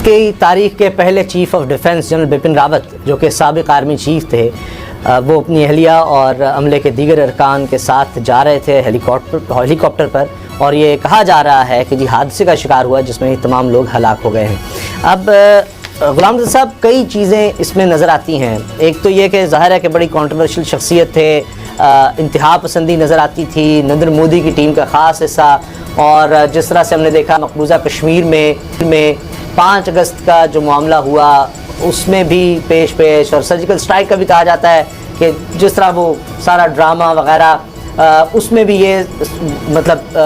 کی تاریخ کے پہلے chief of defence general Bipin Rawat جو کہ سابق آرمی چیف تھے، وہ اپنی اہلیہ اور عملے کے دیگر ارکان کے ساتھ جا رہے تھے ہیلی کاپٹر پر، اور یہ کہا جا رہا ہے کہ حادثے کا شکار ہوا جس میں یہ تمام لوگ ہلاک ہو گئے ہیں۔ اب غلام رضا صاحب، کئی چیزیں اس میں نظر آتی ہیں۔ ایک تو یہ کہ ظاہر ہے کہ بڑی کنٹروورشل شخصیت تھے، انتہا پسندی نظر آتی تھی، نریندر مودی کی ٹیم کا خاص حصہ، اور جس طرح سے ہم نے دیکھا مقبوضہ کشمیر میں 5 اگست کا جو معاملہ ہوا اس میں بھی پیش اور سرجیکل سٹرائک کا بھی کہا جاتا ہے کہ جس طرح وہ سارا ڈرامہ وغیرہ اس میں بھی یہ مطلب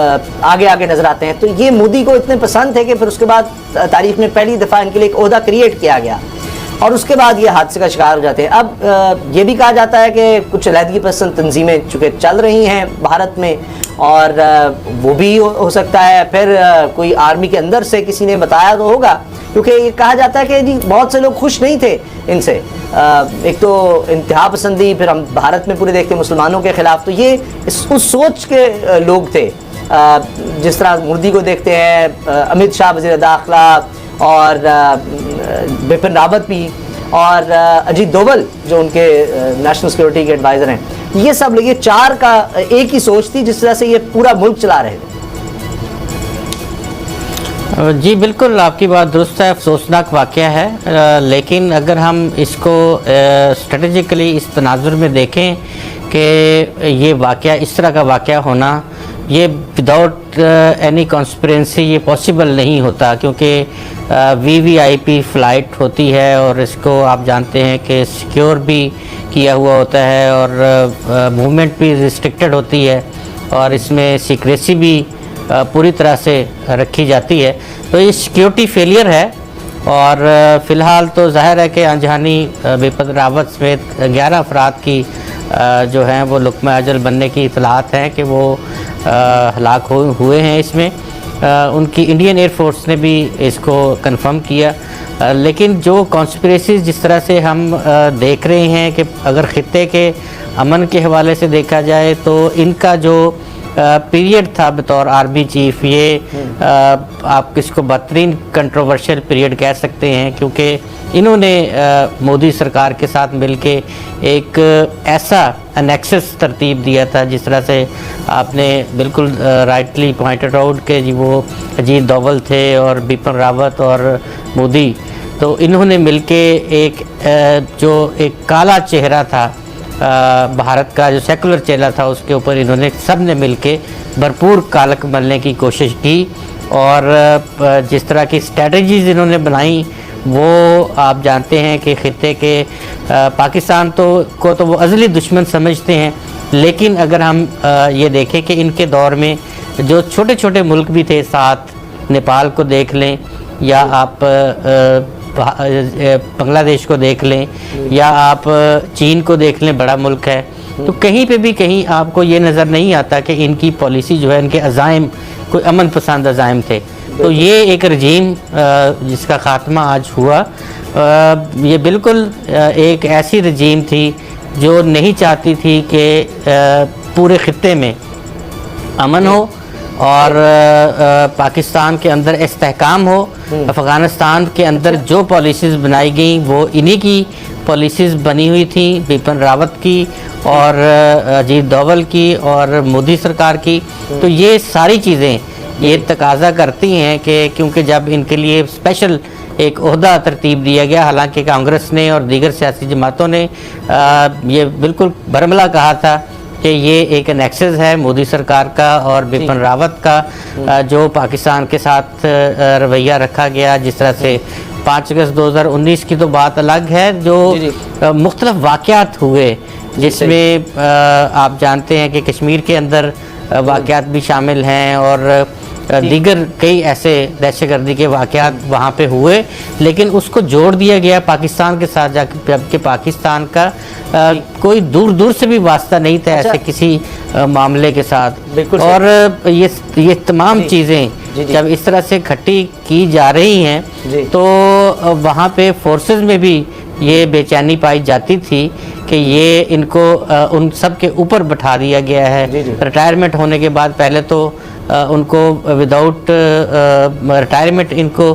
آگے نظر آتے ہیں۔ تو یہ مودی کو اتنے پسند تھے کہ پھر اس کے بعد تاریخ میں پہلی دفعہ ان کے لیے ایک عہدہ کریٹ کیا گیا، اور اس کے بعد یہ حادثے کا شکار ہو جاتے ہیں۔ اب یہ بھی کہا جاتا ہے کہ کچھ علیحدگی پسند تنظیمیں چونکہ چل رہی ہیں بھارت میں، اور وہ بھی ہو سکتا ہے پھر کوئی آرمی کے اندر سے کسی نے بتایا تو ہوگا، کیونکہ یہ کہا جاتا ہے کہ جی بہت سے لوگ خوش نہیں تھے ان سے، ایک تو انتہا پسندی، پھر ہم بھارت میں پورے دیکھتے ہیں مسلمانوں کے خلاف، تو یہ اس سوچ کے لوگ تھے۔ جس طرح مودی کو دیکھتے ہیں، امت شاہ وزیر داخلہ، اور بپن راوت بھی، اور اجیت دوول جو ان کے نیشنل سیکورٹی کے ایڈوائزر ہیں، یہ سب لوگ، یہ 4 کا ایک ہی سوچ تھی جس طرح سے یہ پورا ملک چلا رہے تھے۔ جی بالکل، آپ کی بات درست ہے، افسوسناک واقعہ ہے، لیکن اگر ہم اس کو اسٹریٹجیکلی اس تناظر میں دیکھیں کہ یہ واقعہ اس طرح کا واقعہ ہونا، یہ وداؤٹ اینی کانسپیرنسی یہ پاسبل نہیں ہوتا، کیونکہ VVIP فلائٹ ہوتی ہے اور اس کو آپ جانتے ہیں کہ سیکیور بھی کیا ہوا ہوتا ہے، اور موومنٹ بھی ریسٹرکٹڈ ہوتی ہے، اور اس میں سیکریسی بھی پوری طرح سے رکھی جاتی ہے۔ تو یہ سیکیورٹی فیلئر ہے، اور فی الحال تو ظاہر ہے کہ انجانی بپن راوت سمیت 11 افراد کی جو ہیں وہ لقمہ اجل بننے کی اطلاعات ہیں کہ وہ ہلاک ہوئے ہیں۔ اس میں ان کی انڈین ایئر فورس نے بھی اس کو کنفرم کیا، لیکن جو کانسپریسیز جس طرح سے ہم دیکھ رہے ہیں کہ اگر خطے کے امن کے حوالے سے دیکھا جائے تو ان کا جو پیریڈ تھا بطور آرمی چیف، یہ آپ اس کو بہترین کنٹروورشل پیریڈ کہہ سکتے ہیں، کیونکہ انہوں نے مودی سرکار کے ساتھ مل کے ایک ایسا انیکسس ترتیب دیا تھا، جس طرح سے آپ نے بالکل رائٹلی پوائنٹڈ آؤٹ کہ جی وہ اجیت دوول تھے اور بپن راوت اور مودی، تو انہوں نے مل کے ایک جو ایک کالا چہرہ تھا بھارت کا، جو سیکولر چہرہ تھا، اس کے اوپر انہوں نے سب نے مل کے بھرپور کالک ملنے کی کوشش کی، اور جس طرح کی اسٹریٹجیز انہوں نے بنائیں وہ آپ جانتے ہیں کہ خطے کے پاکستان کو تو وہ ازلی دشمن سمجھتے ہیں، لیکن اگر ہم یہ دیکھیں کہ ان کے دور میں جو چھوٹے چھوٹے ملک بھی تھے ساتھ، نیپال کو دیکھ لیں، یا آپ بنگلہ دیش کو دیکھ لیں، یا آپ چین کو دیکھ لیں، بڑا ملک ہے، تو کہیں پہ بھی کہیں آپ کو یہ نظر نہیں آتا کہ ان کی پالیسی جو ہے، ان کے عزائم کوئی امن پسند عزائم تھے۔ تو یہ ایک رجیم جس کا خاتمہ آج ہوا، یہ بالکل ایک ایسی رجیم تھی جو نہیں چاہتی تھی کہ پورے خطے میں امن ہو اور پاکستان کے اندر استحکام ہو۔ افغانستان کے اندر جو پالیسیز بنائی گئیں وہ انہی کی پالیسیز بنی ہوئی تھیں، بپن راوت کی اور اجیت دوول کی اور مودی سرکار کی۔ تو یہ ساری چیزیں یہ تقاضا کرتی ہیں کہ کیونکہ جب ان کے لیے اسپیشل ایک عہدہ ترتیب دیا گیا، حالانکہ کانگریس نے اور دیگر سیاسی جماعتوں نے یہ بالکل برملا کہا تھا کہ یہ ایک انیکسس ہے مودی سرکار کا اور بپن راوت کا، جو پاکستان کے ساتھ رویہ رکھا گیا، جس طرح سے 5 اگست 2019 کی تو بات الگ ہے، جو مختلف واقعات ہوئے، جس میں آپ جانتے ہیں کہ کشمیر کے اندر واقعات بھی شامل ہیں، اور دیگر کئی ایسے دہشت گردی کے واقعات وہاں پہ ہوئے، لیکن اس کو جوڑ دیا گیا پاکستان کے ساتھ، جبکہ پاکستان کا کوئی دور سے بھی واسطہ نہیں تھا ایسے کسی معاملے کے ساتھ۔ اور یہ تمام چیزیں جب اس طرح سے کھٹی کی جا رہی ہیں تو وہاں پہ فورسز میں بھی یہ بے چینی پائی جاتی تھی کہ یہ ان کو ان سب کے اوپر بٹھا دیا گیا ہے۔ ریٹائرمنٹ ہونے کے بعد پہلے تو ان کو وداؤٹ ریٹائرمنٹ ان کو